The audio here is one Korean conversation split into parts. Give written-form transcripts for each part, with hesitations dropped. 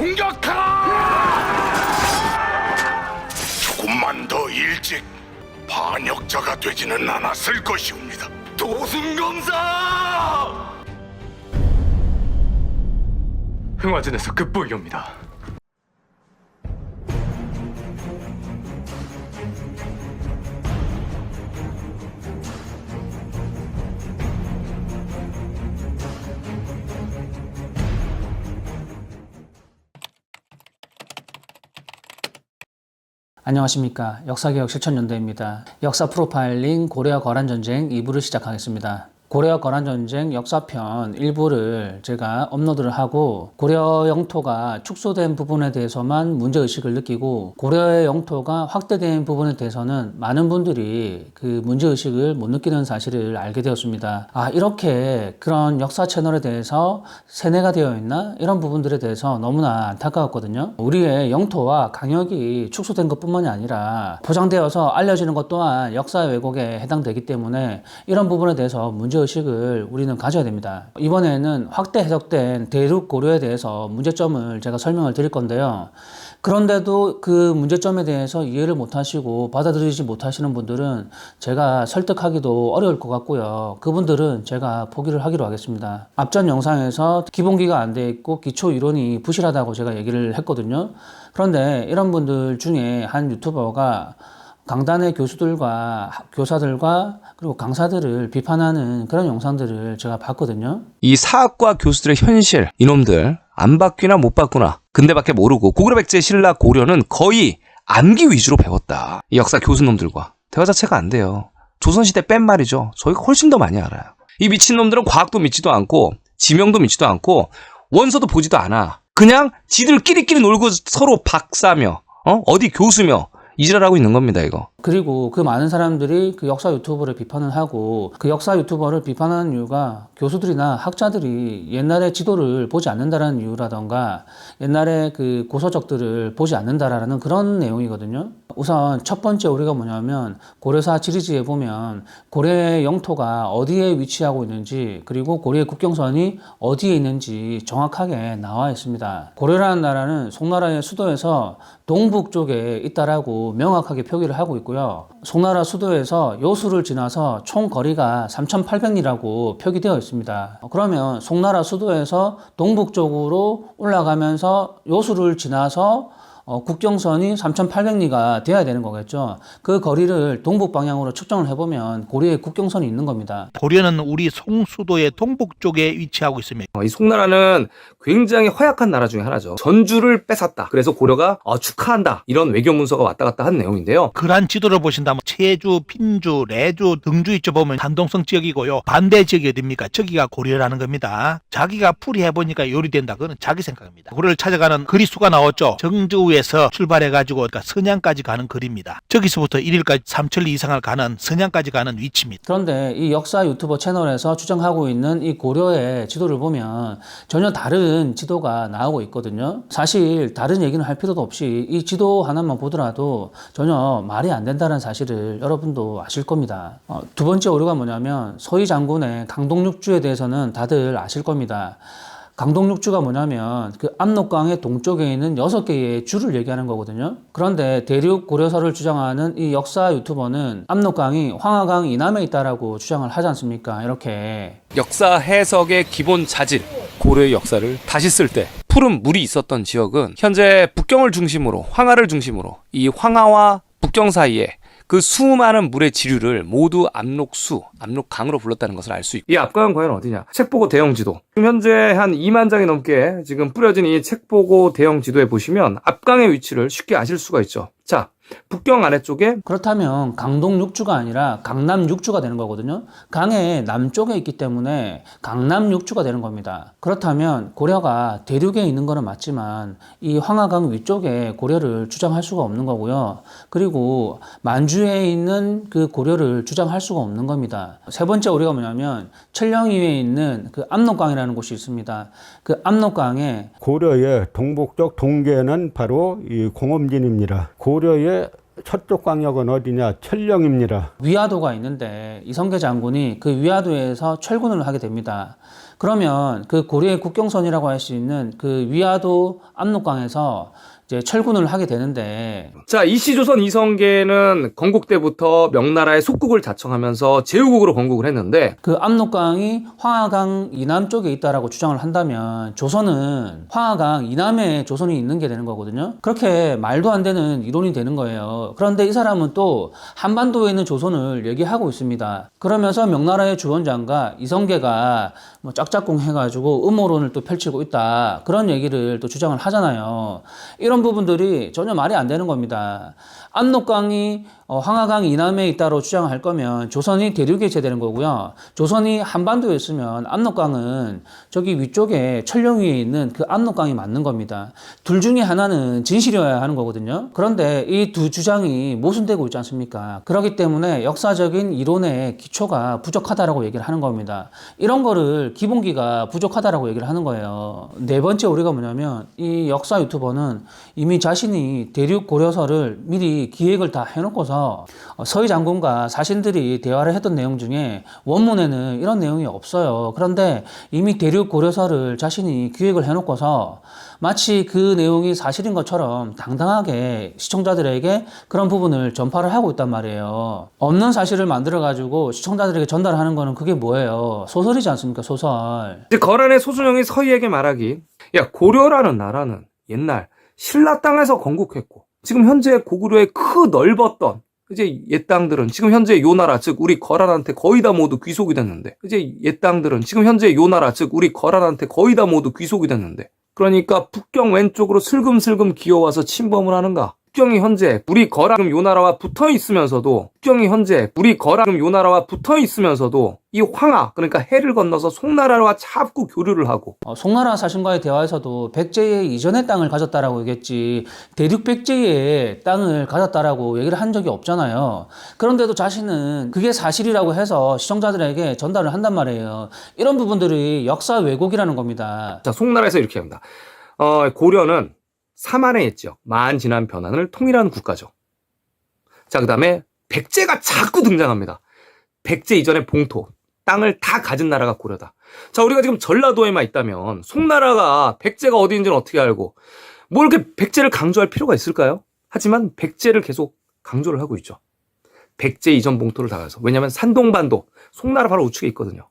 공격하라! 조금만 더 일찍 반역자가 되지는 않았을 것이옵니다. 도승검사! 흥화전에서 급부이옵니다. 안녕하십니까. 역사개혁 실천연대입니다. 역사 프로파일링 고려와 거란전쟁 2부를 시작하겠습니다. 고려와 거란전쟁 역사편 1부를 제가 업로드를 하고 고려 영토가 축소된 부분에 대해서만 문제의식을 느끼고 고려의 영토가 확대된 부분에 대해서는 많은 분들이 그 문제의식을 못 느끼는 사실을 알게 되었습니다. 아, 이렇게 그런 역사 채널에 대해서 세뇌가 되어 있나? 이런 부분들에 대해서 너무나 안타까웠거든요. 우리의 영토와 강역이 축소된 것 뿐만이 아니라 포장되어서 알려지는 것 또한 역사 왜곡에 해당되기 때문에 이런 부분에 대해서 문제의식을 우리는 가져야 됩니다. 이번에는 확대 해석된 대륙 고려에 대해서 문제점을 제가 설명을 드릴 건데요. 그런데도 그 문제점에 대해서 이해를 못하시고 받아들이지 못하시는 분들은 제가 설득하기도 어려울 것 같고요. 그분들은 제가 포기를 하기로 하겠습니다. 앞전 영상에서 기본기가 안 돼 있고 기초 이론이 부실하다고 제가 얘기를 했거든요. 그런데 이런 분들 중에 한 유튜버가 강단의 교수들과 교사들과 그리고 강사들을 비판하는 그런 영상들을 제가 봤거든요. 이 사학과 교수들의 현실, 이놈들 안 바뀌나 못 바꾸나 근대밖에 모르고 고구려백제 신라 고려는 거의 암기 위주로 배웠다. 이 역사 교수놈들과 대화 자체가 안 돼요. 조선시대 뺀 말이죠. 저희가 훨씬 더 많이 알아요. 이 미친놈들은 과학도 믿지도 않고 지명도 믿지도 않고 원서도 보지도 않아. 그냥 지들끼리끼리 놀고 서로 박사며 어디 교수며 이지랄하고 있는 겁니다, 이거. 그리고 그 많은 사람들이 그 역사 유튜버를 비판을 하고 그 역사 유튜버를 비판하는 이유가 교수들이나 학자들이 옛날의 지도를 보지 않는다라는 이유라던가 옛날의 그 고서적들을 보지 않는다라는 그런 내용이거든요. 우선 첫 번째 우리가 뭐냐면 고려사 지리지에 보면 고려의 영토가 어디에 위치하고 있는지 그리고 고려의 국경선이 어디에 있는지 정확하게 나와 있습니다. 고려라는 나라는 송나라의 수도에서 동북 쪽에 있다라고 명확하게 표기를 하고 있고요. 송나라 수도에서 요수를 지나서 총 거리가 3,800리라고 표기되어 있습니다. 그러면 송나라 수도에서 동북 쪽으로 올라가면서 요수를 지나서 국경선이 3,800리가 돼야 되는 거겠죠. 그 거리를 동북 방향으로 측정을 해보면 고려의 국경선이 있는 겁니다. 고려는 우리 송수도의 동북 쪽에 위치하고 있습니다. 이 송나라는 굉장히 허약한 나라 중에 하나죠. 전주를 뺏었다. 그래서 고려가 축하한다. 이런 외교 문서가 왔다 갔다 한 내용인데요. 그러한 지도를 보신다면 체주, 핀주, 레주, 등주 이쪽 보면 한동성 지역이고요. 반대 지역이 어딥니까? 저기가 고려라는 겁니다. 자기가 풀이해보니까 요리된다. 그건 자기 생각입니다. 고려를 찾아가는 거리수가 나왔죠. 정주에서 출발해가지고 그러니까 선양까지 가는 거리입니다. 저기서부터 1일까지 3천리 이상을 가는 선양까지 가는 위치입니다. 그런데 이 역사 유튜버 채널에서 주장하고 있는 이 고려의 지도를 보면 전혀 다른 지도가 나오고 있거든요. 사실 다른 얘기는 할 필요도 없이 이 지도 하나만 보더라도 전혀 말이 안 된다는 사실을 여러분도 아실 겁니다. 두 번째 오류가 뭐냐면 서희 장군의 강동육주에 대해서는 다들 아실 겁니다. 강동육주가 뭐냐면 그 압록강의 동쪽에 있는 6개의 주를 얘기하는 거거든요. 그런데 대륙 고려서를 주장하는 이 역사 유튜버는 압록강이 황하강 이남에 있다라고 주장을 하지 않습니까? 이렇게 역사 해석의 기본 자질, 고려의 역사를 다시 쓸 때 푸른 물이 있었던 지역은 현재 북경을 중심으로 황하를 중심으로 이 황하와 북경 사이에 그 수많은 물의 지류를 모두 압록수, 압록강으로 불렀다는 것을 알 수 있고 이 압강은 과연 어디냐? 책보고 대형 지도. 지금 현재 한 2만 장이 넘게 지금 뿌려진 이 책보고 대형 지도에 보시면 압강의 위치를 쉽게 아실 수가 있죠. 자, 북경 아래쪽에 그렇다면 강동 육주가 아니라 강남 육주가 되는 거거든요. 강의 남쪽에 있기 때문에 강남 육주가 되는 겁니다. 그렇다면 고려가 대륙에 있는 거는 맞지만 이 황하강 위쪽에 고려를 주장할 수가 없는 거고요. 그리고 만주에 있는 그 고려를 주장할 수가 없는 겁니다. 세 번째 오류가 뭐냐면 천령위에 있는 그 압록강이라는 곳이 있습니다. 그 압록강에 고려의 동북쪽 동계는 바로 이 공엄진입니다. 고려의 서쪽 강역은 어디냐? 천령입니다. 위화도가 있는데 이성계 장군이 그 위화도에서 철군을 하게 됩니다. 그러면 그 고려의 국경선이라고 할 수 있는 그 위화도 압록강에서 이제 철군을 하게 되는데, 자, 이씨조선 이성계는 건국 때부터 명나라의 속국을 자청하면서 제후국으로 건국을 했는데, 그 압록강이 황하강 이남 쪽에 있다라고 주장을 한다면 조선은 황하강 이남에 조선이 있는 게 되는 거거든요. 그렇게 말도 안 되는 이론이 되는 거예요. 그런데 이 사람은 또 한반도에 있는 조선을 얘기하고 있습니다. 그러면서 명나라의 주원장과 이성계가 뭐 짝짝꿍 해가지고 음모론을 또 펼치고 있다, 그런 얘기를 또 주장을 하잖아요. 이런 부분들이 전혀 말이 안 되는 겁니다. 압록강이 황하강 이남에 있다로 주장할 거면 조선이 대륙에 있어야 되는 거고요. 조선이 한반도에 있으면 압록강은 저기 위쪽에 철령 위에 있는 그 압록강이 맞는 겁니다. 둘 중에 하나는 진실이어야 하는 거거든요. 그런데 이 두 주장이 모순되고 있지 않습니까? 그렇기 때문에 역사적인 이론의 기초가 부족하다라고 얘기를 하는 겁니다. 이런 거를 기본기가 부족하다라고 얘기를 하는 거예요. 네 번째 오류가 뭐냐면, 이 역사 유튜버는 이미 자신이 대륙 고려서를 미리 기획을 다 해놓고서 서희 장군과 사신들이 대화를 했던 내용 중에 원문에는 이런 내용이 없어요. 그런데 이미 대륙 고려서를 자신이 기획을 해놓고서 마치 그 내용이 사실인 것처럼 당당하게 시청자들에게 그런 부분을 전파를 하고 있단 말이에요. 없는 사실을 만들어가지고 시청자들에게 전달하는 거는 그게 뭐예요? 소설이지 않습니까? 소설. 이제 거란의 소순영이 서희에게 말하기, 야, 고려라는 나라는 옛날 신라 땅에서 건국했고, 지금 현재 고구려의 크 넓었던 이제 옛 땅들은 지금 현재 요 나라, 즉 우리 거란한테 거의 다 모두 귀속이 됐는데, 이제 옛 땅들은 지금 현재 요 나라, 즉 우리 거란한테 거의 다 모두 귀속이 됐는데, 그러니까 북경 왼쪽으로 슬금슬금 기어와서 침범을 하는가? 북경이 현재 우리 거란 요 나라와 붙어 있으면서도, 이 황하, 그러니까 해를 건너서 송나라와 자꾸 교류를 하고, 송나라 사신과의 대화에서도 백제의 이전의 땅을 가졌다라고 얘기했지, 대륙 백제의 땅을 가졌다라고 얘기를 한 적이 없잖아요. 그런데도 자신은 그게 사실이라고 해서 시청자들에게 전달을 한단 말이에요. 이런 부분들이 역사 왜곡이라는 겁니다. 자, 송나라에서 이렇게 합니다. 고려는 사만의 지역, 만 지난 변환을 통일한 국가죠. 자, 그 다음에 백제가 자꾸 등장합니다. 백제 이전의 봉토, 땅을 다 가진 나라가 고려다. 자, 우리가 지금 전라도에만 있다면 송나라가 백제가 어디 있는지는 어떻게 알고, 뭐 이렇게 백제를 강조할 필요가 있을까요? 하지만 백제를 계속 강조를 하고 있죠. 백제 이전 봉토를 다 가서. 왜냐하면 산동반도, 송나라 바로 우측에 있거든요.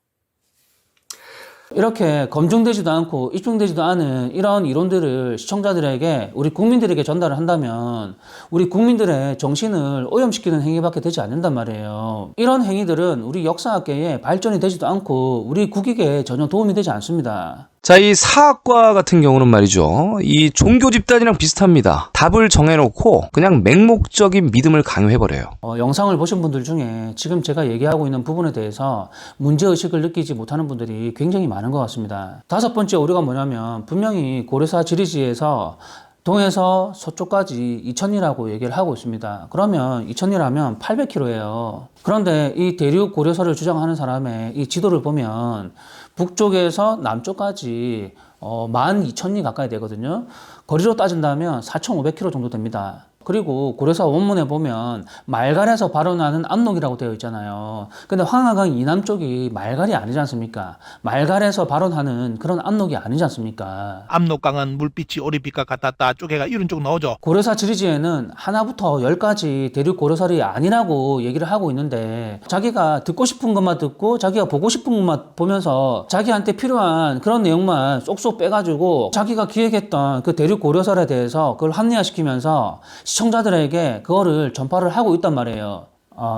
이렇게 검증되지도 않고 입증되지도 않은 이런 이론들을 시청자들에게, 우리 국민들에게 전달을 한다면 우리 국민들의 정신을 오염시키는 행위밖에 되지 않는단 말이에요. 이런 행위들은 우리 역사학계에 발전이 되지도 않고 우리 국익에 전혀 도움이 되지 않습니다. 자, 이 사학과 같은 경우는 말이죠, 이 종교 집단이랑 비슷합니다. 답을 정해놓고 그냥 맹목적인 믿음을 강요해버려요. 영상을 보신 분들 중에 지금 제가 얘기하고 있는 부분에 대해서 문제의식을 느끼지 못하는 분들이 굉장히 많은 것 같습니다. 다섯 번째 오류가 뭐냐면, 분명히 고려사 지리지에서 동에서 서쪽까지 2000리라고 얘기를 하고 있습니다. 그러면 2000리라면 800km예요. 그런데 이 대륙 고려서를 주장하는 사람의 이 지도를 보면 북쪽에서 남쪽까지 12,000리 가까이 되거든요. 거리로 따진다면 4,500km 정도 됩니다. 그리고 고려사 원문에 보면 말갈에서 발원하는 압록이라고 되어 있잖아요. 근데 황하강 이남 쪽이 말갈이 아니지 않습니까? 말갈에서 발원하는 그런 압록이 아니지 않습니까? 압록강은 물빛이 오리빛과 같았다, 쪼개가 이런 쪽 나오죠. 고려사 지리지에는 하나부터 10까지 대륙 고려설이 아니라고 얘기를 하고 있는데, 자기가 듣고 싶은 것만 듣고 자기가 보고 싶은 것만 보면서 자기한테 필요한 그런 내용만 쏙쏙 빼가지고 자기가 기획했던 그 대륙 고려설에 대해서 그걸 합리화시키면서 시청자들에게 그거를 전파를 하고 있단 말이에요.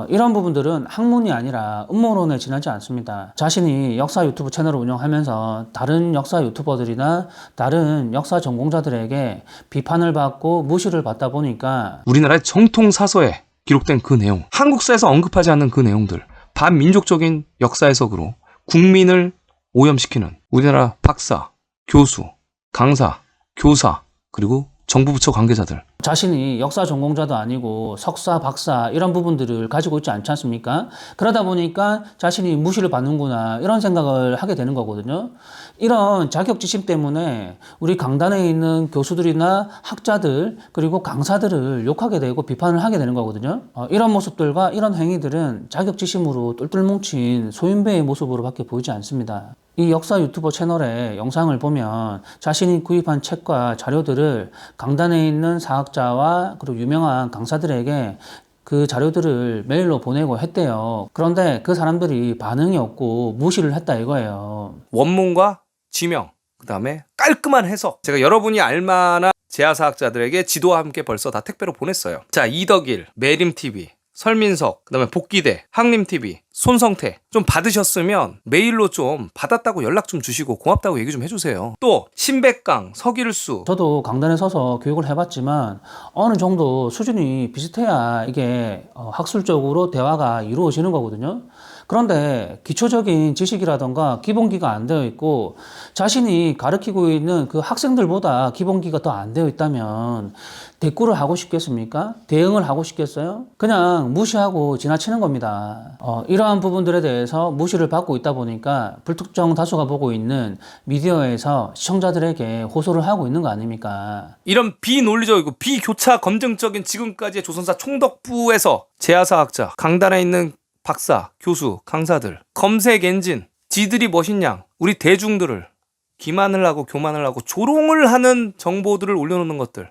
이런 부분들은 학문이 아니라 음모론에 지나지 않습니다. 자신이 역사 유튜브 채널을 운영하면서 다른 역사 유튜버들이나 다른 역사 전공자들에게 비판을 받고 무시를 받다 보니까 우리나라의 정통 사서에 기록된 그 내용, 한국사에서 언급하지 않는 그 내용들, 반민족적인 역사 해석으로 국민을 오염시키는 우리나라 박사, 교수, 강사, 교사, 그리고 정부 부처 관계자들, 자신이 역사 전공자도 아니고 석사, 박사 이런 부분들을 가지고 있지 않지 않습니까? 그러다 보니까 자신이 무시를 받는구나, 이런 생각을 하게 되는 거거든요. 이런 자격지심 때문에 우리 강단에 있는 교수들이나 학자들 그리고 강사들을 욕하게 되고 비판을 하게 되는 거거든요. 이런 모습들과 이런 행위들은 자격지심으로 똘똘 뭉친 소인배의 모습으로 밖에 보이지 않습니다. 이 역사 유튜버 채널의 영상을 보면 자신이 구입한 책과 자료들을 강단에 있는 사학자와 그리고 유명한 강사들에게 그 자료들을 메일로 보내고 했대요. 그런데 그 사람들이 반응이 없고 무시를 했다 이거예요. 원문과 지명, 그 다음에 깔끔한 해석. 제가 여러분이 알만한 재야사학자들에게 지도와 함께 벌써 다 택배로 보냈어요. 자, 이덕일, 매림TV, 설민석, 그 다음에 복귀대, 항림TV, 손성태 좀 받으셨으면 메일로 좀 받았다고 연락 좀 주시고 고맙다고 얘기 좀 해주세요. 또 신백강, 서길수. 저도 강단에 서서 교육을 해봤지만 어느 정도 수준이 비슷해야 이게 학술적으로 대화가 이루어지는 거거든요. 그런데 기초적인 지식이라던가 기본기가 안 되어 있고 자신이 가르치고 있는 그 학생들보다 기본기가 더 안 되어 있다면 대꾸를 하고 싶겠습니까? 대응을 하고 싶겠어요? 그냥 무시하고 지나치는 겁니다. 이러한 부분들에 대해서 무시를 받고 있다 보니까 불특정 다수가 보고 있는 미디어에서 시청자들에게 호소를 하고 있는 거 아닙니까? 이런 비논리적이고 비교차 검증적인 지금까지의 조선사 총독부에서 재야사학자, 강단에 있는 박사, 교수, 강사들, 검색 엔진, 지들이 멋있냐, 우리 대중들을 기만을 하고 교만을 하고 조롱을 하는 정보들을 올려놓는 것들.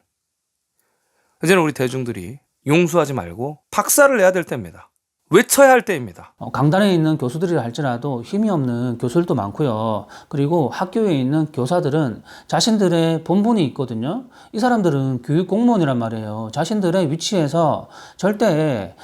이제는 우리 대중들이 용서하지 말고 박살을 내야 될 때입니다. 외쳐야 할 때입니다. 강단에 있는 교수들이라 할지라도 힘이 없는 교수들도 많고요. 그리고 학교에 있는 교사들은 자신들의 본분이 있거든요. 이 사람들은 교육 공무원이란 말이에요. 자신들의 위치에서 절대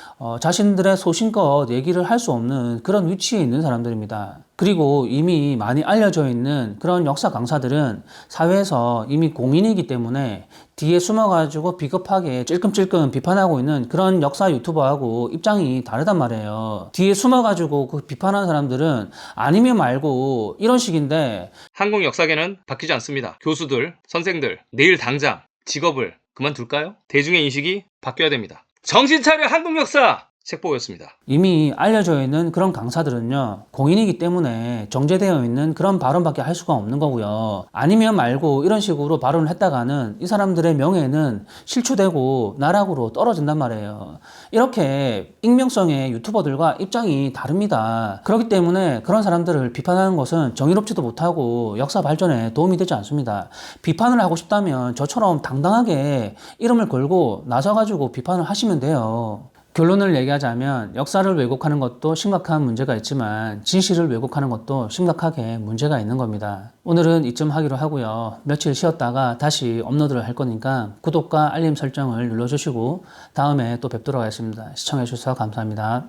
자신들의 소신껏 얘기를 할 수 없는 그런 위치에 있는 사람들입니다. 그리고 이미 많이 알려져 있는 그런 역사 강사들은 사회에서 이미 공인이기 때문에 뒤에 숨어가지고 비겁하게 찔끔찔끔 비판하고 있는 그런 역사 유튜버하고 입장이 다르단 말이에요. 뒤에 숨어가지고 그 비판하는 사람들은 아니면 말고 이런 식인데, 한국 역사계는 바뀌지 않습니다. 교수들, 선생들, 내일 당장 직업을 그만둘까요? 대중의 인식이 바뀌어야 됩니다. 정신 차려 한국 역사! 책보였습니다. 이미 알려져 있는 그런 강사들은요, 공인이기 때문에 정제되어 있는 그런 발언밖에 할 수가 없는 거고요. 아니면 말고 이런 식으로 발언을 했다가는 이 사람들의 명예는 실추되고 나락으로 떨어진단 말이에요. 이렇게 익명성의 유튜버들과 입장이 다릅니다. 그렇기 때문에 그런 사람들을 비판하는 것은 정의롭지도 못하고 역사 발전에 도움이 되지 않습니다. 비판을 하고 싶다면 저처럼 당당하게 이름을 걸고 나서가지고 비판을 하시면 돼요. 결론을 얘기하자면 역사를 왜곡하는 것도 심각한 문제가 있지만 진실을 왜곡하는 것도 심각하게 문제가 있는 겁니다. 오늘은 이쯤 하기로 하고요. 며칠 쉬었다가 다시 업로드를 할 거니까 구독과 알림 설정을 눌러주시고 다음에 또 뵙도록 하겠습니다. 시청해주셔서 감사합니다.